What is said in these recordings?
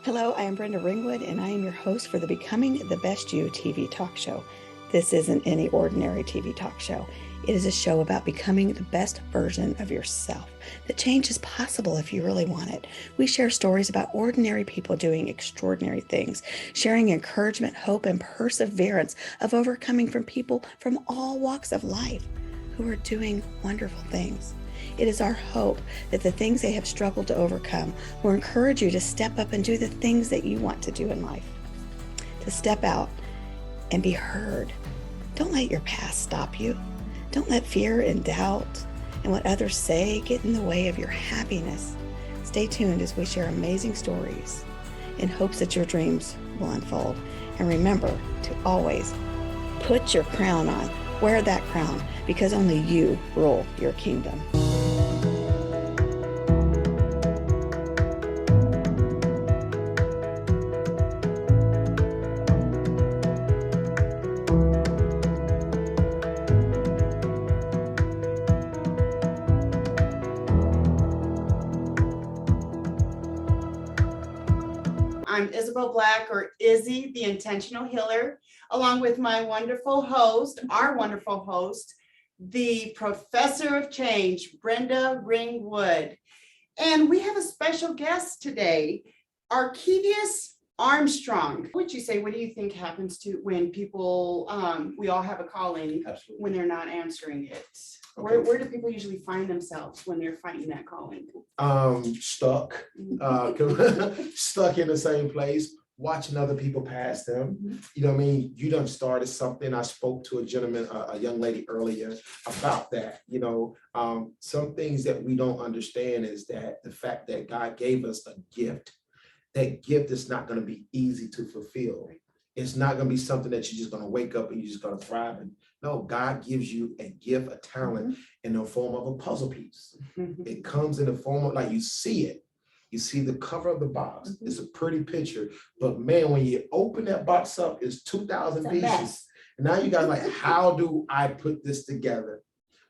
Hello, I am Brenda Ringwood, and I am your host for the Becoming the Best You TV talk show. This isn't any ordinary TV talk show. It is a show about becoming the best version of yourself. The change is possible if you really want it. We share stories about ordinary people doing extraordinary things, sharing encouragement, hope, and perseverance of overcoming from people from all walks of life who are doing wonderful things. It is our hope that the things they have struggled to overcome will encourage you to step up and do the things that you want to do in life. To step out and be heard. Don't let your past stop you. Don't let fear and doubt and what others say get in the way of your happiness. Stay tuned as we share amazing stories in hopes that your dreams will unfold. And remember to always put your crown on. Wear that crown, because only you rule your kingdom. I'm Isabel Black, or Izzy, the Intentional Healer, along with my wonderful host, our wonderful host, the Professor of Change, Brenda Ringwood. And we have a special guest today, Arkevious Armstrong. What would you say, what do you think happens to when people, we all have a calling when they're not answering it? Okay. Where do people usually find themselves when they're fighting that calling? Stuck, stuck in the same place, watching other people pass them. Mm-hmm. You know what I mean? You done started something. I spoke to a gentleman, a young lady earlier about that. You know, some things that we don't understand is that the fact that God gave us a gift, that gift is not going to be easy to fulfill. It's not going to be something that you're just going to wake up and you're just going to thrive in. No, God gives you a gift, a talent in the form of a puzzle piece. It comes in the form of, like, you see it. You see the cover of the box. It's a pretty picture. But man, when you open that box up, it's 2,000 pieces. And now you got like, how do I put this together?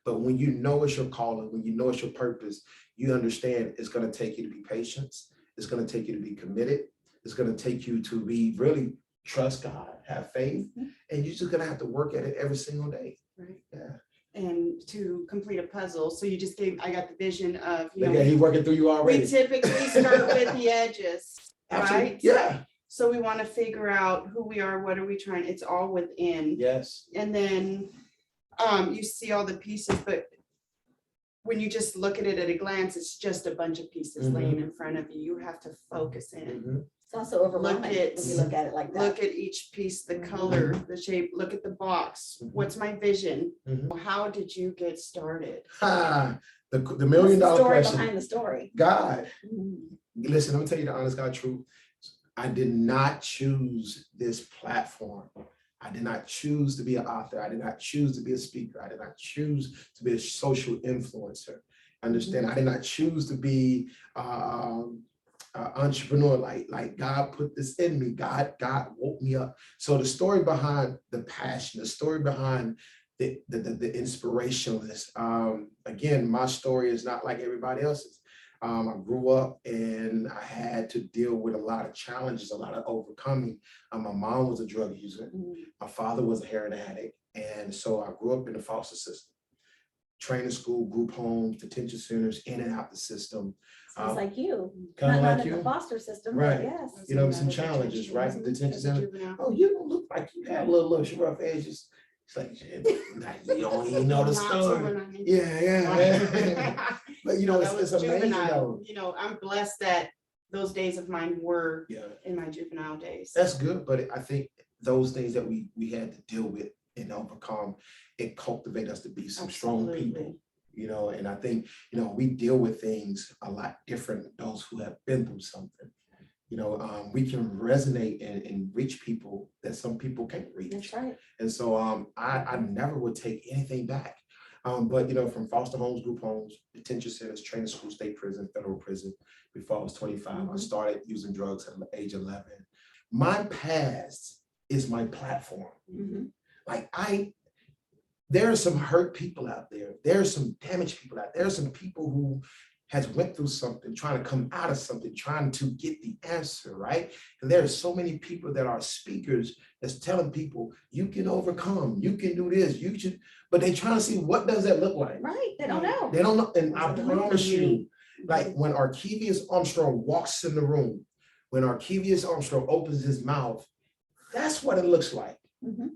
But when you know it's your calling, when you know it's your purpose, you understand it's going to take you to be patient. It's going to take you to be committed. It's going to take you to be really trust God, have faith, and you're just gonna have to work at it every single day. Right. Yeah. And to complete a puzzle. So you just gave, I got the vision of, you know, he's working through you already. We typically start with the edges, Absolutely. Right? Yeah. So we want to figure out who we are, what are we trying, it's all within. Yes. And then you see all the pieces, but when you just look at it at a glance, it's just a bunch of pieces laying in front of you. You have to focus in. It's also overwhelming when you look at it like that. Look at each piece, the color, the shape, look at the box. What's my vision? How did you get started? The $1 million question. Behind the story. God. Listen, let me tell you the honest God truth. I did not choose this platform. I did not choose to be an author. I did not choose to be a speaker. I did not choose to be a social influencer. Understand? I did not choose to be entrepreneur. Like God put this in me. God woke me up. So the story behind the passion, the story behind the inspirationalist. Again, my story is not like everybody else's. I grew up and I had to deal with a lot of challenges, a lot of overcoming. My mom was a drug user. My father was a heroin addict. And so I grew up in the foster system, training school, group homes, detention centers, in and out the system. Sounds like you. Kind of like you. The foster system, right? Yes. You know, some challenges, right? Detention center. Oh, you don't look like you have a little rough edges. It's like, you don't even know the story. Yeah. But you know, it's amazing though. You know, I'm blessed that those days of mine were in my juvenile days. That's good, but I think those things that we had to deal with and overcome, it cultivated us to be some strong people. You know, and I think, you know, we deal with things a lot different than those who have been through something. You know, we can resonate and reach people that some people can't reach. That's right. And so I never would take anything back. But, you know, from foster homes, group homes, detention centers, training school, state prison, federal prison, before I was 25, I started using drugs at age 11. My past is my platform. Like there are some hurt people out there. There are some damaged people out there. There are some people who has went through something, trying to come out of something, trying to get the answer, right? And there are so many people that are speakers that's telling people, you can overcome, you can do this, you should, but they trying to see what does that look like? Right, they don't know. They don't know, and I promise you, like when Arkevious Armstrong walks in the room, when Arkevious Armstrong opens his mouth, that's what it looks like. Mhm.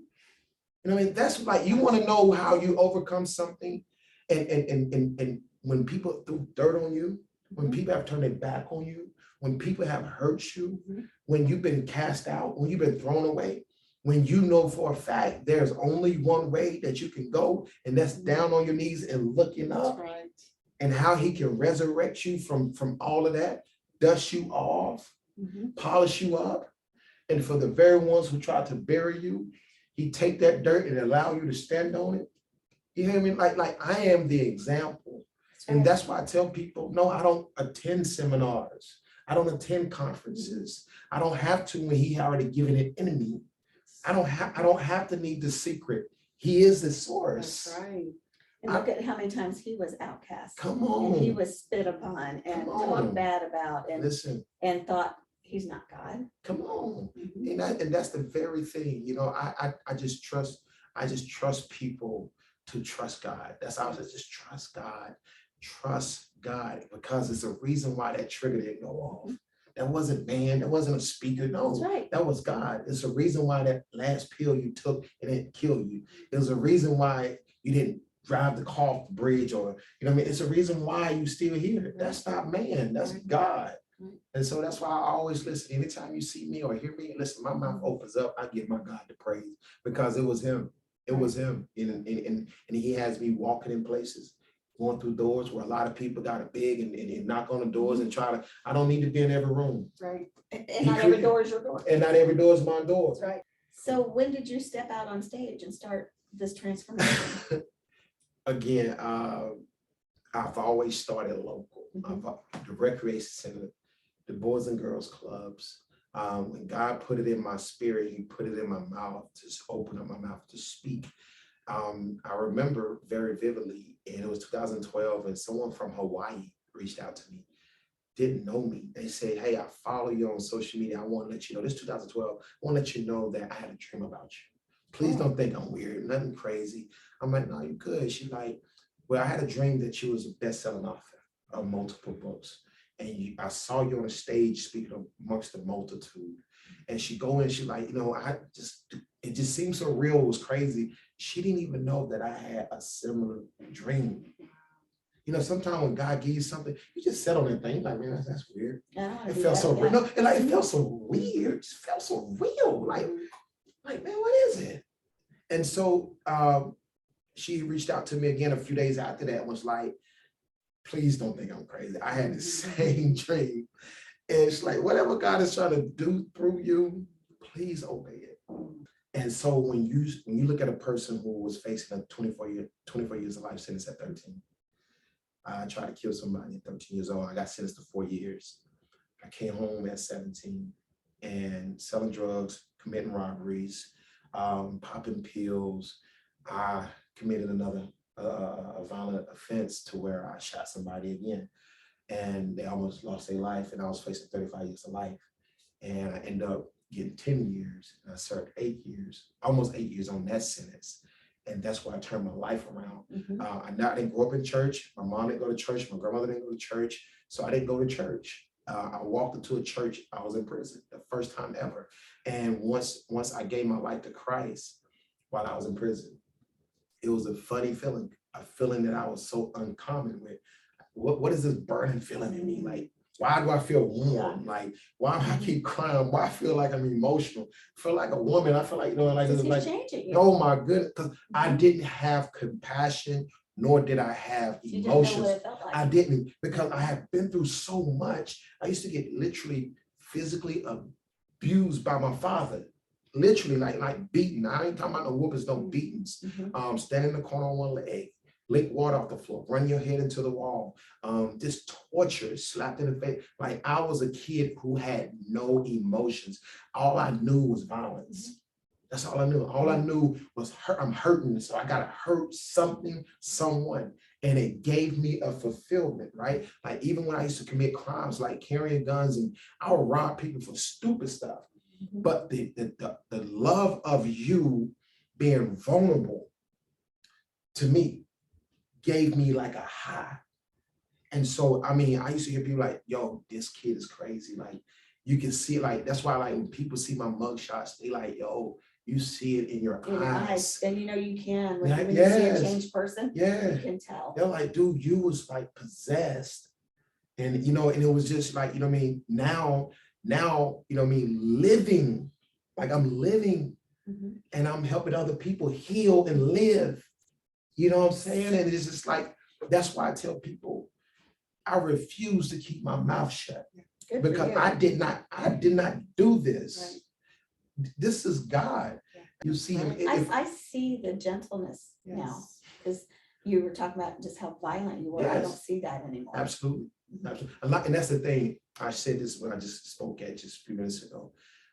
You know what I mean? That's like, you want to know how you overcome something, and when people threw dirt on you, when people have turned their back on you, when people have hurt you, when you've been cast out, when you've been thrown away, when you know for a fact there's only one way that you can go, and that's down on your knees and looking up, right. and how he can resurrect you from all of that, dust you off, polish you up. And for the very ones who try to bury you, he take that dirt and allow you to stand on it. You hear me? Like I am the example. And that's why I tell people, no, I don't attend seminars. I don't attend conferences. I don't have to when he already given it in me. I don't have to need the secret. He is the source. That's right. And look at how many times he was outcast. Come on. And he was spit upon and talked bad about and listen, and thought he's not God. come on. And that's the very thing. You know, I just trust people to trust God. That's how I said, just trust God. Trust God, because it's a reason why that trigger didn't go off. That wasn't man, that wasn't a speaker. No, That's right. that was God. It's a reason why that last pill you took and it didn't kill you. There's a reason why you didn't drive the car off the bridge, or you know what I mean? It's a reason why you still here. That's not man, that's God. And so that's why I always listen. Anytime you see me or hear me, listen, my mouth opens up, I give my God the praise, because it was him. It was him. And he has me walking in places, going through doors where a lot of people got it big and knock on the doors and try to, I don't need to be in every room. Right. And not every door is your door. And not every door is my door. That's right. So when did you step out on stage and start this transformation? Again, I've always started local. The recreation center, the Boys and Girls Clubs. When God put it in my spirit, he put it in my mouth, just open up my mouth to speak. I remember very vividly, and it was 2012, and someone from Hawaii reached out to me, didn't know me. They said, hey, I follow you on social media. I want to let you know, this 2012, I want to let you know that I had a dream about you. Please don't think I'm weird, nothing crazy. I'm like, no, you good. She's like, well, I had a dream that you was a best-selling author of multiple books. And I saw you on a stage speaking amongst the multitude. And she go in, she like, you know, it just seemed so real, it was crazy. She didn't even know that I had a similar dream. You know, sometimes when God gives you something, you just settle on that thing. Like, man, that's weird. It felt so real. No, and like, it felt so weird. It just felt so real. Like, man, what is it? And so she reached out to me again a few days after that, was like, please don't think I'm crazy. I had the same dream. And it's like, whatever God is trying to do through you, please obey it. And so when you look at a person who was facing a 24 years of life sentence at 13, I tried to kill somebody at 13 years old. I got sentenced to 4 years. I came home at 17 and selling drugs, committing robberies, popping pills. I committed another a violent offense to where I shot somebody again, and they almost lost their life, and I was facing 35 years of life. And I ended up getting 10 years, and I served 8 years, almost 8 years on that sentence. And that's where I turned my life around. I didn't grow up in church. My mom didn't go to church. My grandmother didn't go to church. So I didn't go to church. I walked into a church. I was in prison, the first time ever. And once I gave my life to Christ while I was in prison, it was a funny feeling, a feeling that I was so uncommon with. What is this burning feeling in me? Like, why do I feel warm? Like, why do I keep crying? Why I feel like I'm emotional? I feel like a woman. I feel like, you know, like it's like, oh my goodness, because I didn't have compassion, nor did I have emotions. I didn't, because I have been through so much. I used to get literally physically abused by my father. Literally like beaten. I ain't talking about no whoopings, no beatings. Stand in the corner on one leg, lick water off the floor, run your head into the wall, just torture, slapped in the face. Like, I was a kid who had no emotions. All I knew was violence. That's all I knew. All I knew was I'm hurting, so I gotta hurt something, someone. And it gave me a fulfillment, right? Like even when I used to commit crimes like carrying guns, and I would rob people for stupid stuff. But the love of you being vulnerable to me gave me like a high. And so, I mean, I used to hear people like, yo, this kid is crazy. Like, you can see, like, that's why, like, when people see my mugshots, they like, yo, you see it in your eyes. And you know, you can, when Yeah, you see a yes. changed person, Yeah. you can tell. They're like, dude, you was like possessed. And, you know, and it was just like, you know what I mean? Now, you know what I mean, living, like I'm living and I'm helping other people heal and live. You know what I'm saying? And it's just like, that's why I tell people, I refuse to keep my mouth shut. Good for Because you. I did not do this. Right. This is God. Yeah. You see him. I see the gentleness now, because you were talking about just how violent you were. I don't Yes. see that anymore. Absolutely. Absolutely. And that's the thing. I said this when I just spoke at just a few minutes ago.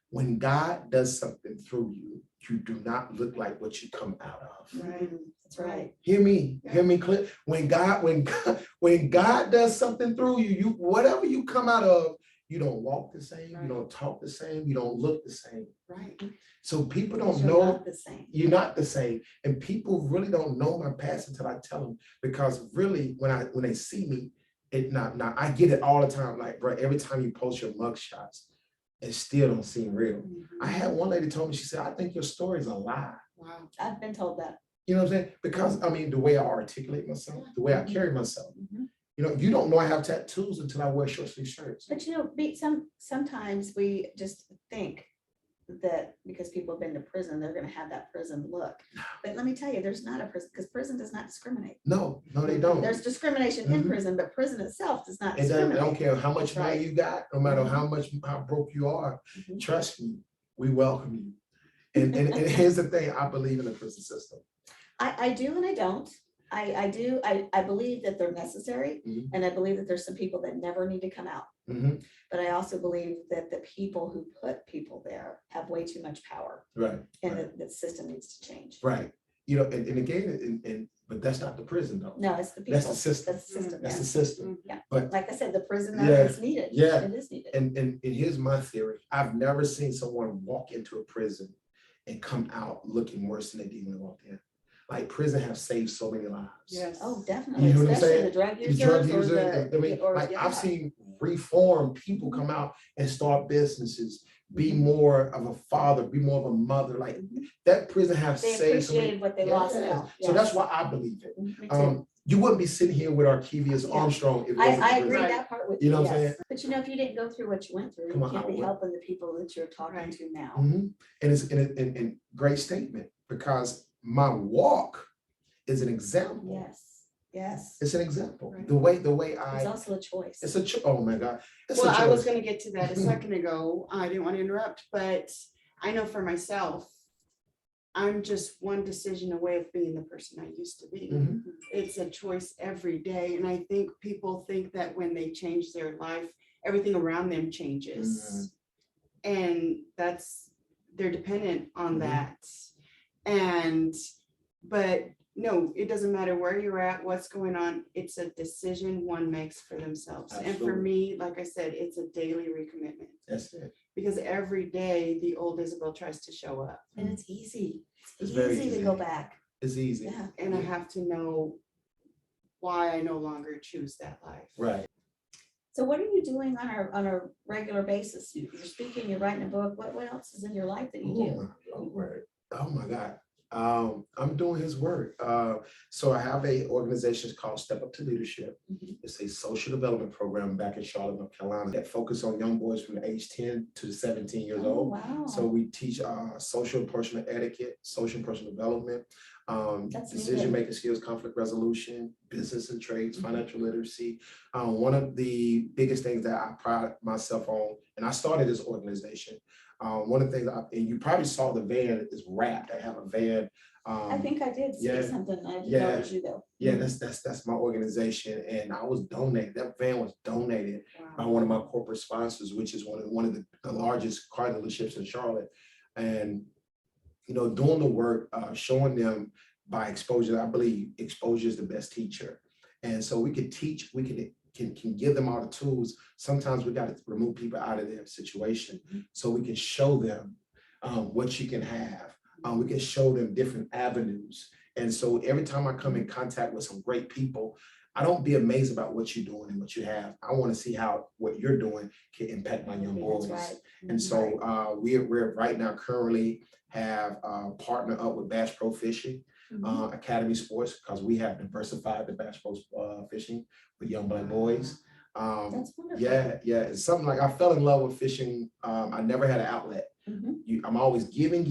When God does something through you, you do not look like what you come out of. Right. That's right. Hear me clear. When God does something through you, you whatever you come out of, you don't walk the same, you don't talk the same, you don't look the same. Right. So people Because don't you're know not the same. you're not the same. And people really don't know my past until I tell them, because really when they see me, I get it all the time. Like, bro, every time you post your mug shots, it still don't seem real. I had one lady told me, she said, I think your story is a lie. Wow. I've been told that. You know what I'm saying? Because I mean, the way I articulate myself, the way I carry myself, you know, you don't know I have tattoos until I wear short sleeve shirts. But you know, sometimes we just think that because people have been to prison, they're gonna have that prison look. But let me tell you, there's not a prison, because prison does not discriminate. No, they don't. There's discrimination in prison, but prison itself does not It doesn't, discriminate. I don't care how much That's money right. you got, no matter how broke you are. Trust me, we welcome you. And here's the thing, I believe in the prison system. I do and I don't. I do. I believe that they're necessary, and I believe that there's some people that never need to come out. But I also believe that the people who put people there have way too much power. Right. And the system needs to change. Right. You know, and again, but that's not the prison though. No, it's the people. That's the system. That's the system. That's Yeah. the system. Yeah. But Like I said, the prison Yeah. is needed. Yeah. It is needed. and here's my theory. I've never seen someone walk into a prison and come out looking worse than they did when they walked in. Like, prison have saved so many lives. Yes. Oh, definitely. You know what I'm Especially saying? the drug The users. drug or user, the- I mean, or- like yeah. I've seen reformed people come out and start businesses, be more of a father, be more of a mother. Like, that prison has They saved so many. appreciated what they lost Yes. now. So that's why I believe it. Me too. You wouldn't be sitting here with Arkevious Yeah. Armstrong if it wasn't I for agree prison. that part with You you. know what I'm yes. saying? But you know, if you didn't go through what you went through, Come you on, can't I be would. helping the people that you're talking Right. to now. And it's and great statement, because my walk is an example. Yes. Yes. It's an example. Right. The way It's I, also a choice. it's a oh my God. It's Well, a I was choice. going to get to that a second ago. I didn't want to interrupt, but I know for myself, I'm just one decision away of being the person I used to be. It's a choice every day. And I think people think that when they change their life, everything around them changes. And they're dependent on that. But no, it doesn't matter where you're at, what's going on. It's a decision one makes for themselves. And for Absolutely. me, like I said, it's a daily recommitment, That's it. because every day the old Isabel tries to show up, And it's easy. It's It's very easy to easy. go back. It's easy. Yeah. and I have to know why I no longer choose that life. Right. So what are you doing on a regular basis? You're speaking, you're writing a book. What else is in your life that you Oh do? my Lord. Oh my God. I'm doing his work. So I have a organization called Step Up to Leadership. It's a social development program back in Charlotte, North Carolina, that focus on young boys from the age 10 to 17 years Oh, old. wow. So we teach social and personal etiquette, social and personal development, That's decision-making skills, conflict resolution, business and trades, financial literacy. One of the biggest things that I pride myself on, and I started this organization, one of the things, and you probably saw the van is wrapped. I have a van. I think I did see yeah, something. I didn't know yeah, it was you though. Yeah, that's my organization, and I was donated. That van was donated by Wow. one of my corporate sponsors, which is one of the largest car dealerships in Charlotte. And you know, doing the work, showing them by exposure. I believe exposure is the best teacher. And so we can teach, we can give them all the tools. Sometimes we got to remove people out of their situation so we can show them what you can have. We can show them different avenues. And so every time I come in contact with some great people, I don't be amazed about what you're doing and what you have. I want to see how what you're doing can impact my young boys. Right. And so we're right now currently have partnered up with Bass Pro Fishing Academy Sports, because we have diversified the Bass Pro fishing with young black boys. That's wonderful. Yeah, it's something like I fell in love with fishing. I never had an outlet. I'm always giving,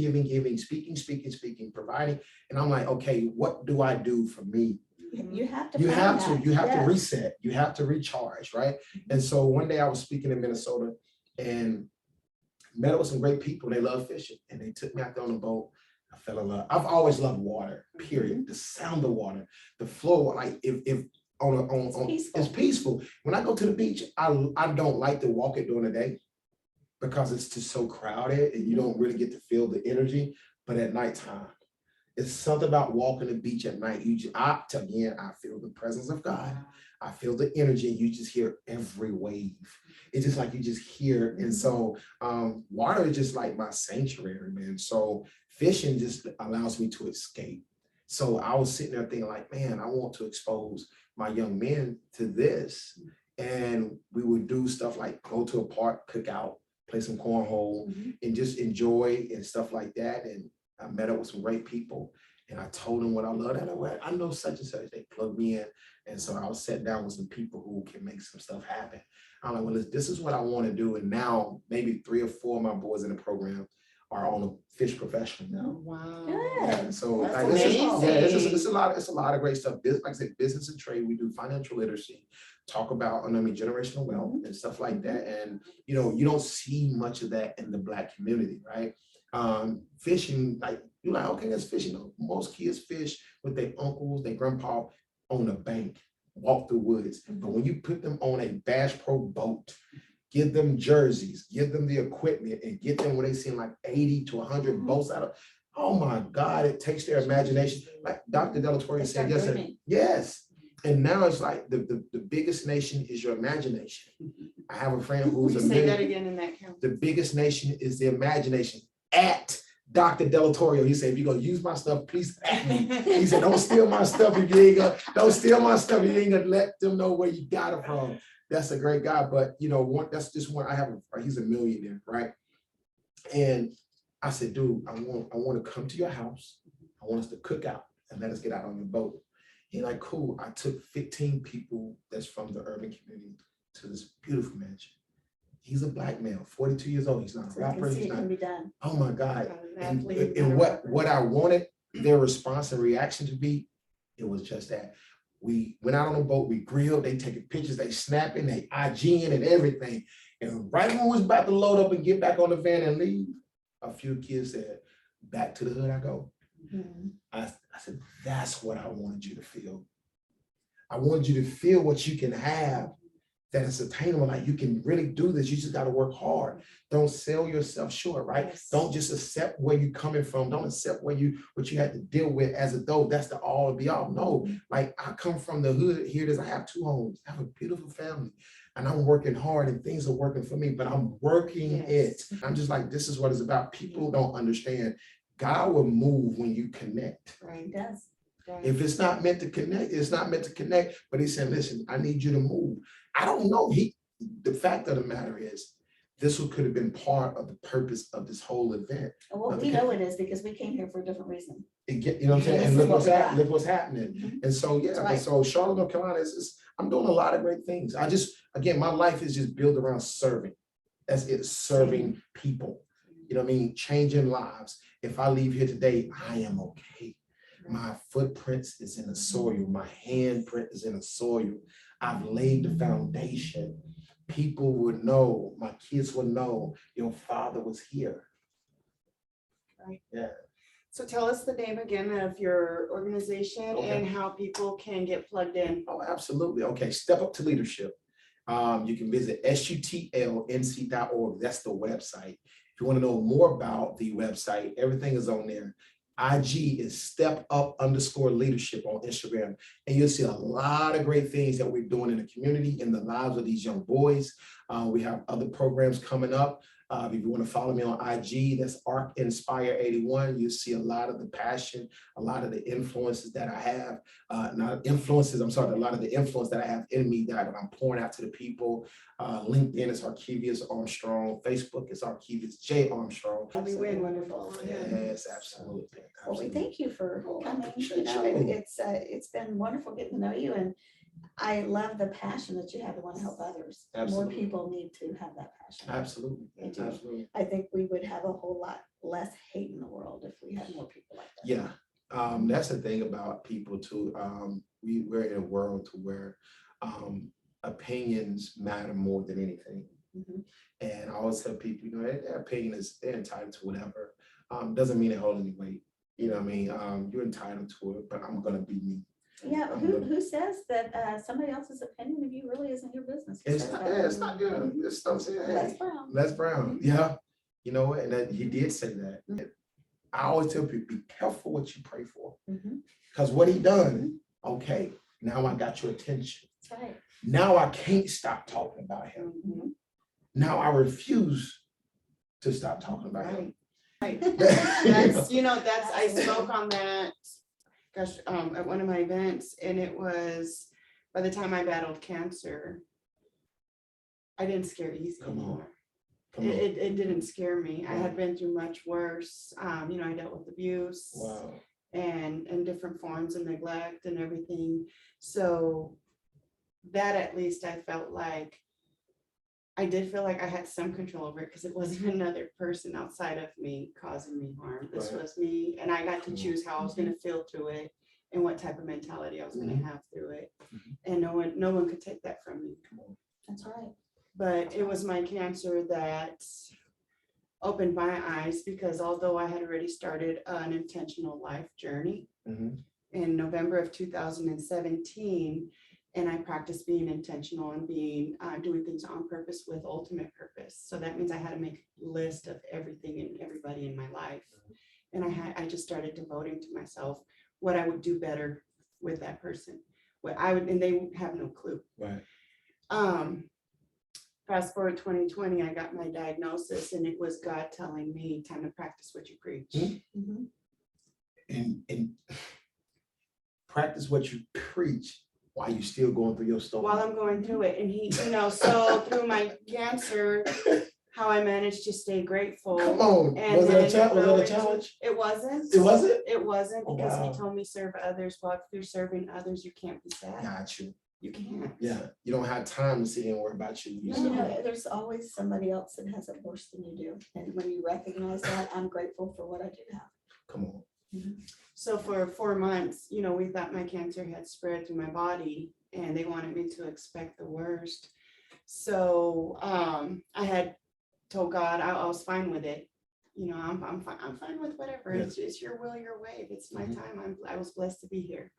speaking, providing. And I'm like, okay, what do I do for me? You have to reset, you have to recharge, right? And so one day I was speaking in Minnesota and met up with some great people. They love fishing, and they took me out there on the boat. I fell in love. I've always loved water, period. The sound of water, the flow, like if it's peaceful. When I go to the beach, I don't like to walk it during the day because it's just so crowded and you don't really get to feel the energy. But at nighttime, it's something about walking the beach at night. I feel the presence of God. I feel the energy, and you just hear every wave. It's just like you just hear it. And so water is just like my sanctuary, man. So fishing just allows me to escape. So I was sitting there thinking like, man, I want to expose my young men to this. And we would do stuff like go to a park, cook out, play some cornhole, and just enjoy and stuff like that. And I met up with some great people, and I told them what I love. And I know such and such. They plugged me in. And so I was sitting down with some people who can make some stuff happen. I'm like, well, this is what I want to do. And now maybe 3 or 4 of my boys in the program are on a fish profession now. Wow. Good. So That's like, amazing. it's a lot of great stuff. Like I said, business and trade, we do financial literacy, talk about, generational wealth and stuff like that. And, you don't see much of that in the Black community, right? Fishing, like, you're like, okay, that's fishing. Most kids fish with their uncles, their grandpa on a bank, walk through woods. But when you put them on a Bass Pro boat, give them jerseys, give them the equipment, and get them when they see like 80 to 100 boats out of, oh my God, it takes their imagination. Like Dr. Delatoria said yesterday. Yes. And now it's like the biggest nation is your imagination. I have a friend who's Say that again in that count. The biggest nation is the imagination. At Dr. Delatorio, he said, if you're gonna use my stuff, please at me. He said, don't steal my stuff if you ain't gonna let them know where you got it from. That's a great guy. But that's just one I have. He's a millionaire, right? And I said, dude, I want to come to your house. I want us to cook out and let us get out on your boat. He's like, cool. I took 15 people that's from the urban community to this beautiful mansion. He's a Black male, 42 years old. He's not a rapper. It can be done. Oh my God. And what I wanted their response and reaction to be, it was just that. We went out on a boat, we grilled, they taking pictures, they snapping, they IGing and everything. And right when we was about to load up and get back on the van and leave, a few kids said, back to the hood I go. I said, that's what I wanted you to feel. I wanted you to feel what you can have, that is attainable. Like, you can really do this. You just got to work hard. Don't sell yourself short, right? Yes. Don't just accept where you're coming from. Don't accept what you had to deal with as though that's the all be all. No, like, I come from the hood. Here it is. I have 2 homes. I have a beautiful family, and I'm working hard, and things are working for me, but I'm working it. I'm just like, this is what it's about. People don't understand. God will move when you connect. Right, he does. If it's not meant to connect, it's not meant to connect. But he said, listen, I need you to move. I don't know. The fact of the matter is, this could have been part of the purpose of this whole event. Well, we know it is, because we came here for a different reason. You know what I'm saying? And look what's happening. And so, Right. So Charlotte, North Carolina, I'm doing a lot of great things. Again, my life is just built around serving. That's it, serving people. You know what I mean? Changing lives. If I leave here today, I am okay. My footprints is in the soil. My handprint is in the soil. I've laid the foundation. People would know, my kids would know your father was here. Right. Yeah. So tell us the name again of your organization Okay. and how people can get plugged in. Oh, absolutely. Okay. Step Up to Leadership. You can visit sutlnc.org. That's the website. If you want to know more about the website, everything is on there. IG is step_up_leadership on Instagram. And you'll see a lot of great things that we're doing in the community, in the lives of these young boys. We have other programs coming up. If you want to follow me on IG, that's ArkInspire81. You'll see a lot of the passion, a lot of the influences that I have, a lot of the influence that I have in me that I'm pouring out to the people. LinkedIn is Arkevious Armstrong. Facebook is Arkevious J. Armstrong. Wonderful. Yes, absolutely. Well, we thank you for coming. appreciate you. It's been wonderful getting to know you, and I love the passion that you have to want to help others. Absolutely. More people need to have that passion. Absolutely. They do. Absolutely. I think we would have a whole lot less hate in the world if we had more people like that. Yeah. That's the thing about people too. We're in a world to where opinions matter more than anything. Mhm. And I always tell people, their opinion they're entitled to whatever. Doesn't mean it hold any weight. You know what I mean? You're entitled to it, but I'm gonna be me. Yeah, who says that somebody else's opinion of you really isn't your business? Who It's says not, that? yeah, it's not good. It's not saying, Les hey, Brown. Les Brown. Yeah. You know what? And that, he did say that. I always tell people, be careful what you pray for. Mhm. Because what he done, okay, now I got your attention. That's right. Now I can't stop talking about him. Mhm. Now I refuse to stop talking about him. Right. That's, I spoke on that, at one of my events, and it was, by the time I battled cancer, I didn't scare easy Come on. anymore. Come on. It didn't scare me. I had been through much worse. I dealt with abuse. Wow. and different forms of neglect and everything. So that, at least I felt like I did feel like I had some control over it, because it wasn't another person outside of me causing me harm. This Right. was me, and I got to Come on. choose how I was going to feel through it and what type of mentality I was going to have through it. Mhm. And no one could take that from me. That's right. But it was my cancer that opened my eyes, because although I had already started an intentional life journey Mhm. in November of 2017, and I practiced being intentional and doing things on purpose with ultimate purpose. So that means I had to make a list of everything and everybody in my life. And I just started devoting to myself what I would do better with that person. What I would, and they would have no clue. Right. Fast forward 2020, I got my diagnosis, and it was God telling me, time to practice what you preach. Mhm. And practice what you preach while you're still going through your story. While I'm going through it. And he, so through my cancer, how I managed to stay grateful. Come on. And Was it a then challenge? grow Was it a into- challenge? It wasn't. It wasn't? It wasn't, Oh, because wow. he told me serve others. Well, if you're serving others, you can't be sad. Got you. You can't. Yeah. You don't have time to sit here and worry about you. And there's always somebody else that has it worse than you do. And when you recognize that, I'm grateful for what I do have. Come on. So for 4 months, we thought my cancer had spread through my body, and they wanted me to expect the worst. So I had told God I was fine with it. I'm fine with whatever. Yeah. It's your will, your way. If it's my Mhm. time, I was blessed to be here.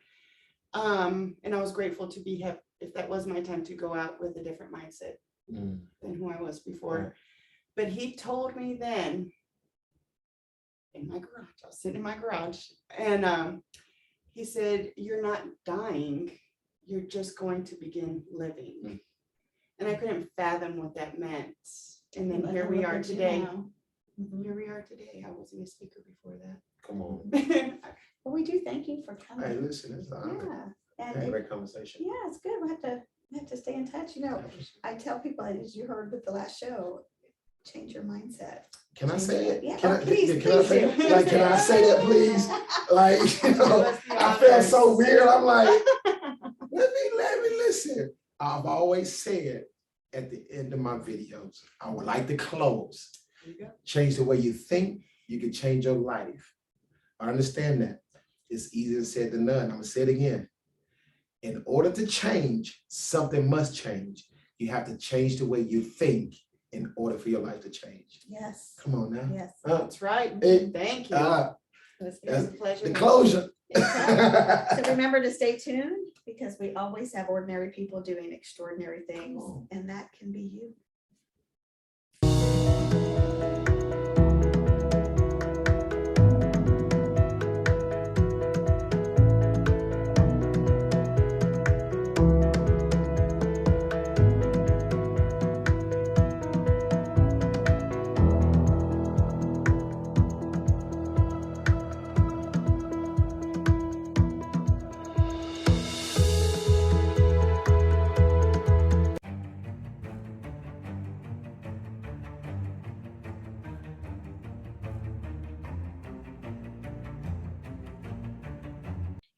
And I was grateful to if that was my time, to go out with a different mindset than who I was before. Right. But he told me then, in my garage, I was sitting in my garage, and he said, you're not dying, you're just going to begin living. And I couldn't fathom what that meant. And then here we are today. Here we are today. I wasn't a speaker before that. Come on. Well, we do thank you for coming. Hey, listen, it's an honor. Yeah. Had a And great conversation. yeah, it's good. We have to stay in touch. I tell people, as you heard with the last show, change your mindset. Can I say it? Yeah, Can I, please, can I say please do. like, can I say that, please? Like, I felt so weird. I'm like, let me listen. I've always said at the end of my videos, I would like to close. There you go. Change the way you think, you can change your life. I understand that. It's easier said than done. I'm gonna say it again. In order to change, something must change. You have to change the way you think in order for your life to change. Yes. Come on now. Yes. That's right. Hey, Thank you. That's It was good. a pleasure. The closure. So remember to stay tuned, because we always have ordinary people doing extraordinary things, on. and that can be you.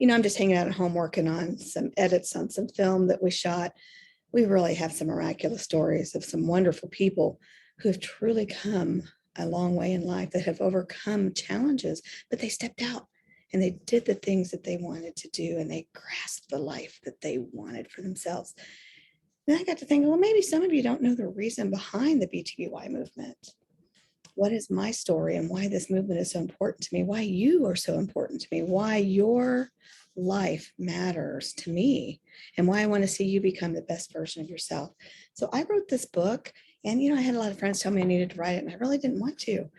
I'm just hanging out at home working on some edits on some film that we shot. We really have some miraculous stories of some wonderful people who have truly come a long way in life, that have overcome challenges, but they stepped out and they did the things that they wanted to do, and they grasped the life that they wanted for themselves. And I got to think, well, maybe some of you don't know the reason behind the BTBY movement. What is my story and why this movement is so important to me? Why you are so important to me? Why your life matters to me? And why I want to see you become the best version of yourself. So I wrote this book, and I had a lot of friends tell me I needed to write it, and I really didn't want to.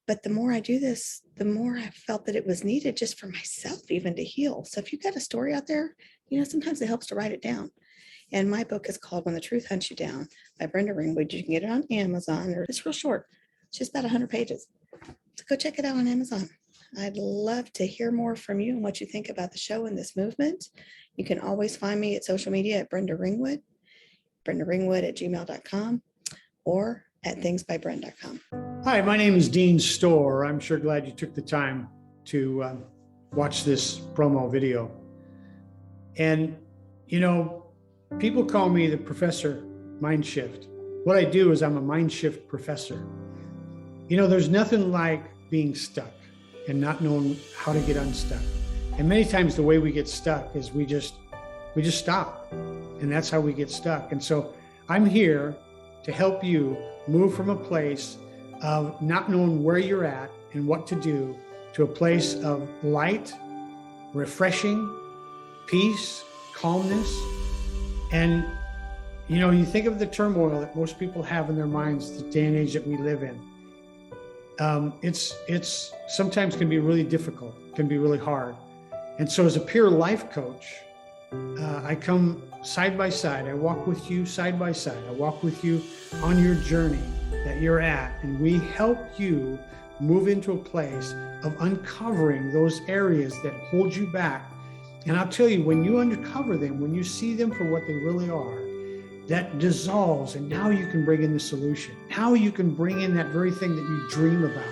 But the more I do this, the more I felt that it was needed just for myself, even to heal. So if you've got a story out there, sometimes it helps to write it down. And my book is called When the Truth Hunts You Down by Brenda Ringwood. You can get it on Amazon, or it's real short. It's just about 100 pages. So go check it out on Amazon. I'd love to hear more from you and what you think about the show and this movement. You can always find me at social media at Brenda Ringwood, brendaringwood@gmail.com, or at thingsbybrenda.com. Hi, my name is Dean Storr. I'm sure glad you took the time to watch this promo video. And, people call me the Professor Mind Shift. What I do is I'm a mind shift professor. There's nothing like being stuck and not knowing how to get unstuck. And many times the way we get stuck is we just stop. And that's how we get stuck. And so I'm here to help you move from a place of not knowing where you're at and what to do to a place of light, refreshing, peace, calmness. And, you think of the turmoil that most people have in their minds, the day and age that we live in. It's sometimes can be really difficult, can be really hard. And so as a peer life coach, I come side by side. I walk with you side by side. I walk with you on your journey that you're at, and we help you move into a place of uncovering those areas that hold you back. And I'll tell you, when you uncover them, when you see them for what they really are, that dissolves, and now you can bring in the solution. Now you can bring in that very thing that you dream about,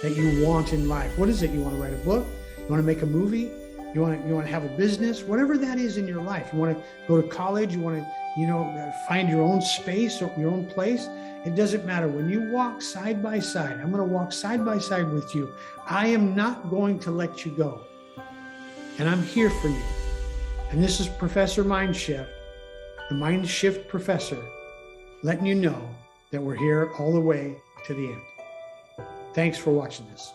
that you want in life. What is it? You want to write a book? You want to make a movie? You want to have a business? Whatever that is in your life. You want to go to college? You want to, find your own space or your own place? It doesn't matter. When you walk side by side, I'm going to walk side by side with you. I am not going to let you go. And I'm here for you. And this is Professor Mind Shift, the Mind Shift Professor, letting you know that we're here all the way to the end. Thanks for watching this.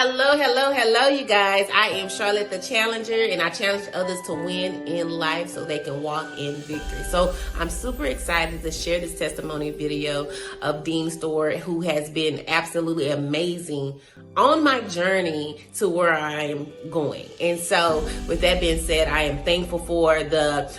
Hello, you guys. I am Charlotte the Challenger, and I challenge others to win in life so they can walk in victory. So I'm super excited to share this testimony video of Dean Storr, who has been absolutely amazing on my journey to where I am going. And so with that being said, I am thankful for the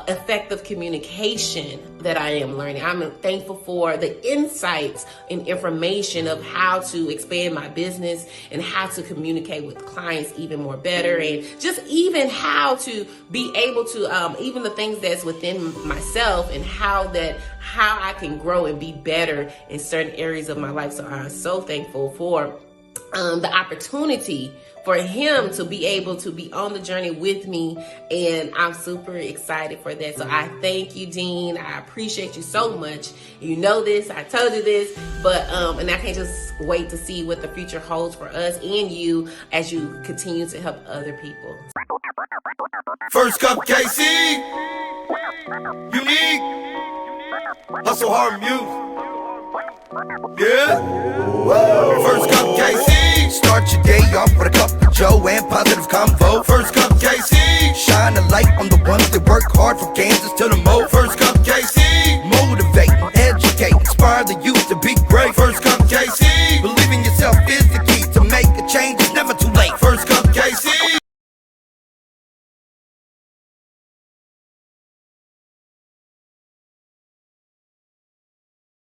effective communication that I am learning. I'm thankful for the insights and information of how to expand my business and how to communicate with clients even more better, and just even how to be able to even the things that's within myself and how I can grow and be better in certain areas of my life. So I'm so thankful for the opportunity for him to be able to be on the journey with me, and I'm super excited for that. So I thank you, Dean. I appreciate you so much. You know this, I told you this, but and I can't just wait to see what the future holds for us and you as you continue to help other people. First Cup KC, unique, hustle hard music, yeah. First Cup KC, start your day off with a cup of Joe and positive convo. First Cup KC, shine a light on the ones that work hard from Kansas to the Mo. First Cup KC.